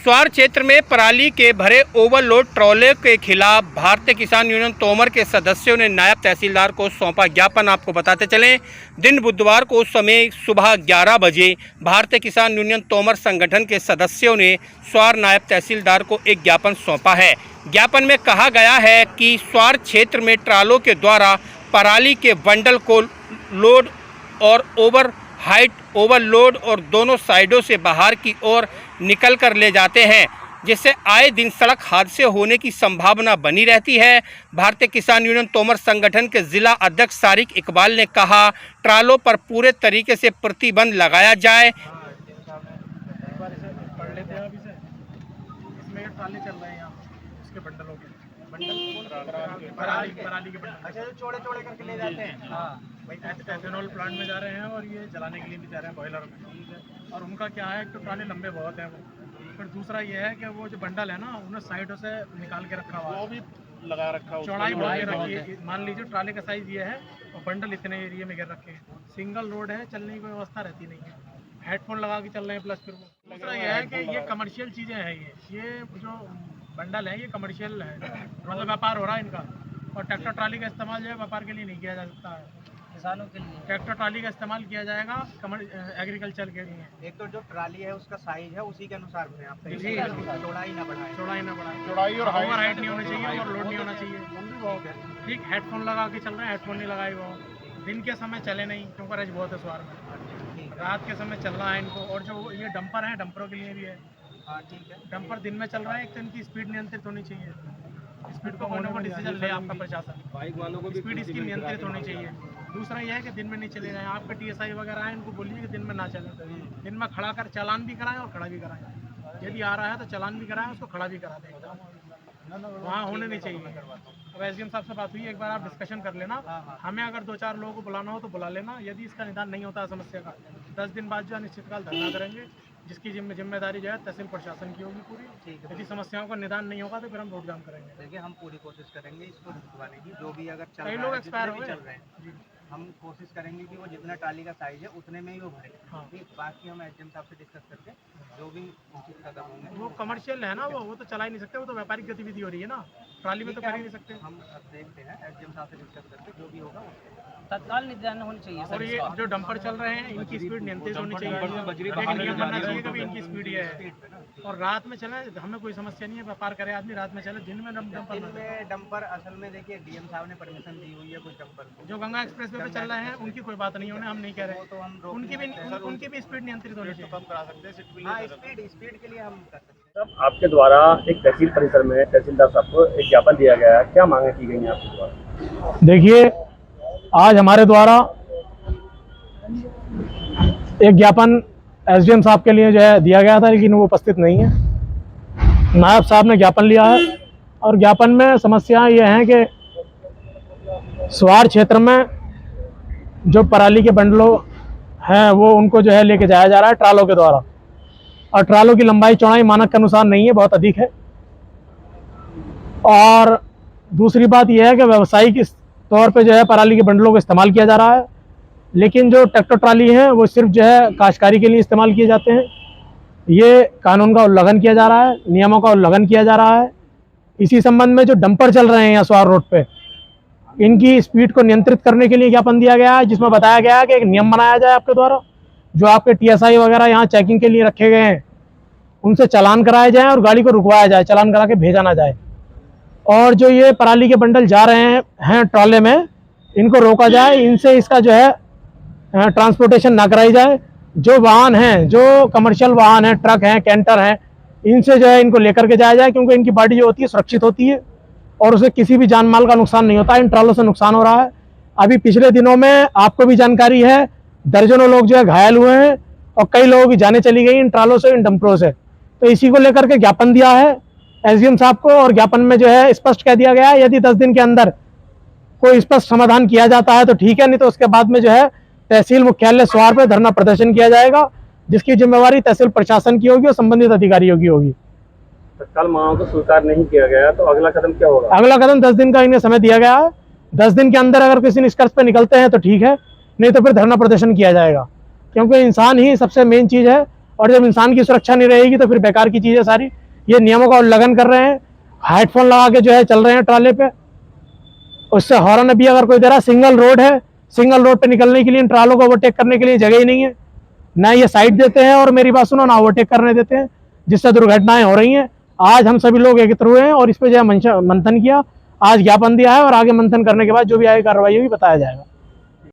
स्वार क्षेत्र में पराली के भरे ओवरलोड ट्रॉले के खिलाफ भारतीय किसान यूनियन तोमर के सदस्यों ने नायब तहसीलदार को सौंपा ज्ञापन। आपको बताते चलें, दिन बुधवार को समय सुबह 11 बजे भारतीय किसान यूनियन तोमर संगठन के सदस्यों ने स्वार नायब तहसीलदार को एक ज्ञापन सौंपा है। ज्ञापन में कहा गया है कि स्वार क्षेत्र में ट्रालों के द्वारा पराली के बंडल को लोड और ओवरलोड और दोनों साइडों से बाहर की ओर निकल कर ले जाते हैं, जिससे आए दिन सड़क हादसे होने की संभावना बनी रहती है। भारतीय किसान यूनियन तोमर संगठन के जिला अध्यक्ष सारिक इकबाल ने कहा, ट्रालों पर पूरे तरीके से प्रतिबंध लगाया जाए। चौड़े चौड़े करके ले जाते हैं। भाई एथेनॉल प्लांट में जा रहे हैं और ये जलाने के लिए भी जा रहे हैं बॉयलर में। और उनका क्या है, एक तो ट्राली लंबे बहुत हैं वो, फिर दूसरा ये है कि वो जो बंडल है ना, उन्हें साइडों से निकाल के रखा हुआ है, वो भी लगा रखा है, चौड़ाई बढ़ा के रखी है। मान लीजिए ट्राली का साइज ये है और बंडल इतने एरिया में गिर रखे हैं। सिंगल रोड है, चलने की कोई व्यवस्था रहती नहीं है, हेडफोन लगा के चल रहे हैं। प्लस फिर वो दूसरा ये है कि ये कमर्शियल चीज़ें हैं, ये जो बंडल है ये कमर्शियल है, मतलब व्यापार हो रहा है इनका। और ट्रैक्टर ट्राली का इस्तेमाल जो है व्यापार के लिए नहीं किया जा सकता है, किसानों के लिए ट्रैक्टर ट्राली का इस्तेमाल किया जाएगा एग्रीकल्चर के लिए। एक तो जो ट्राली है उसका साइज है उसी के अनुसार में आप चौड़ाई ना बढ़ाएं, चौड़ाई और ओवर हाइट नहीं होनी चाहिए और लोड नहीं होना चाहिए। ठीक, हेडफोन लगा के चल रहे हैं, हेडफोन नहीं लगाए वो। दिन के समय चले नहीं क्योंकि रश बहुत है स्वार में, रात के समय चल रहा है इनको। और जो ये डंपर है, डंपरों के लिए भी है। हाँ ठीक है, डंपर दिन में चल रहा है, एक तो इनकी स्पीड नियंत्रित होनी चाहिए। स्पीड को होने को डिसीजन ले आपका प्रशासन, बाइक वालों को स्पीड इसकी नियंत्रित होनी चाहिए। दूसरा यह है कि दिन में नहीं चले जाएं। आपके टीएसआई वगैरह हैं, इनको बोलिए कि दिन में ना चलें, दिन में खड़ा कर चालान भी कराएं और खड़ा भी कराएं। यदि आ रहा है तो चालान भी कराएं, उसको खड़ा भी करा दें, वहाँ होने नहीं चाहिए। अब एसडीएम साहब से बात हुई, एक बार आप डिस्कशन कर लेना। हमें अगर 2-4 लोगों को बुलाना हो तो बुला लेना। यदि इसका निदान नहीं होता समस्या का, 10 दिन बाद जो अनिश्चितकाल धरना करेंगे, जिसकी जिम्मेदारी जो है तहसील प्रशासन की होगी पूरी। यदि समस्याओं का निदान नहीं होगा तो फिर हम रोड जाम करेंगे। देखिए, हम पूरी कोशिश करेंगे इसको रुकवाने की। जो भी अगर कई लोग एक्सपायर हो चल रहे हैं, हम कोशिश करेंगे कि वो जितना ट्राली का साइज है उतने में ही वो भरे। हाँ। बाकी हम एसडीएम साहब से डिस्कस करके जो भी उचित कदम होंगे। वो कमर्शियल है ना, वो तो चला ही नहीं सकते, वो तो व्यापारिक गतिविधि हो रही है ना, ट्राली में तो कर ही नहीं सकते। हम देखते हैं एसडीएम साहब से डिस्कस करके जो भी होगा तत्काल निदान होनी चाहिए। और ये जो डंपर चल रहे हैं इनकी स्पीड नियंत्रित होनी चाहिए, लेकिन नियम बनना चाहिए कभी इनकी स्पीड ये है। और रात में चले, हमें कोई समस्या नहीं है, व्यापार करे आदमी रात में चले। दिन में डंपर असल में देखिए डीएम साहब ने परमिशन दी हुई है कुछ डंपर जो गंगा एक्सप्रेस वे पे चल रहे हैं, उनकी कोई बात नहीं होने, हम नहीं कह रहे, तो हम उनकी भी स्पीड नियंत्रित होनी चाहिए, कम करा सकते हैं। स्पीड के लिए हम कर सकते हैं। आपके द्वारा एक तहसील परिसर में तहसीलदार साहब को एक ज्ञापन दिया गया है, क्या मांगे की गई हैं आपके द्वारा? देखिए, आज हमारे द्वारा एक ज्ञापन एसडीएम साहब के लिए जो है दिया गया था, लेकिन वो उपस्थित नहीं है। नायब साहब ने ज्ञापन लिया है और ज्ञापन में समस्याएं ये हैं कि स्वार क्षेत्र में जो पराली के बंडलों हैं वो उनको जो है लेके जाया जा रहा है ट्रालों के द्वारा, और ट्रालों की लंबाई चौड़ाई मानक के अनुसार नहीं है, बहुत अधिक है। और दूसरी बात यह है कि व्यावसायिक तौर पे जो है पराली के बंडलों का इस्तेमाल किया जा रहा है, लेकिन जो ट्रैक्टर ट्राली हैं वो सिर्फ जो है काश्तकारी के लिए इस्तेमाल किए जाते हैं। ये कानून का उल्लंघन किया जा रहा है, नियमों का उल्लंघन किया जा रहा है। इसी संबंध में जो डंपर चल रहे हैं यहाँ स्वार रोड पे, इनकी स्पीड को नियंत्रित करने के लिए ज्ञापन दिया गया है, जिसमें बताया गया है कि एक नियम बनाया जाए आपके द्वारा, जो आपके टीएसआई वगैरह यहाँ चेकिंग के लिए रखे गए हैं उनसे चालान कराए जाएँ और गाड़ी को रुकवाया जाए, चालान करा के भेजा ना जाए। और जो ये पराली के बंडल जा रहे हैं ट्रॉले में, इनको रोका जाए, इनसे इसका जो है ट्रांसपोर्टेशन ना कराई जाए। जो वाहन हैं, जो कमर्शियल वाहन हैं, ट्रक हैं, कैंटर हैं, इनसे जो है इनको लेकर के जाया जाए, क्योंकि इनकी बॉडी जो होती है सुरक्षित होती है और उसे किसी भी जान माल का नुकसान नहीं होता। इन ट्रॉलों से नुकसान हो रहा है। अभी पिछले दिनों में आपको भी जानकारी है, दर्जनों लोग जो है घायल हुए हैं और कई लोगों की जानें चली गई इन ट्रॉलों से, इन डंपरों से। तो इसी को लेकर के ज्ञापन दिया है एसडीएम साहब को, और ज्ञापन में जो है स्पष्ट कह दिया गया है, यदि 10 दिन के अंदर कोई स्पष्ट समाधान किया जाता है तो ठीक है, नहीं तो उसके बाद में जो है तहसील मुख्यालय स्वार पे धरना प्रदर्शन किया जाएगा, जिसकी जिम्मेवारी तहसील प्रशासन की होगी और संबंधित अधिकारियों की होगी। तत्काल मांगों को स्वीकार नहीं किया गया तो अगला कदम क्या होगा? अगला कदम 10 दिन का इन्हें समय दिया गया है। 10 दिन के अंदर अगर किसी निष्कर्ष पे निकलते हैं तो ठीक है, नहीं तो फिर धरना प्रदर्शन किया जाएगा, क्योंकि इंसान ही सबसे मेन चीज़ है। और जब इंसान की सुरक्षा नहीं रहेगी तो फिर बेकार की चीज़ है सारी। ये नियमों का उल्लंघन कर रहे हैं, हेडफोन लगा के जो है चल रहे हैं ट्राले पे, उससे हॉर्न भी अगर कोई दे रहा, सिंगल रोड है, सिंगल रोड पे निकलने के लिए इन ट्रालों को ओवरटेक करने के लिए जगह ही नहीं है, ना ये साइड देते हैं और मेरी बात सुनो ना ओवरटेक करने देते हैं, जिससे दुर्घटनाएं हो रही हैं। आज हम सभी लोग एकत्र हुए हैं और इस पे जो है मंथन किया, आज ज्ञापन दिया है और आगे मंथन करने के बाद जो भी आगे कार्रवाई होगी बताया जाएगा।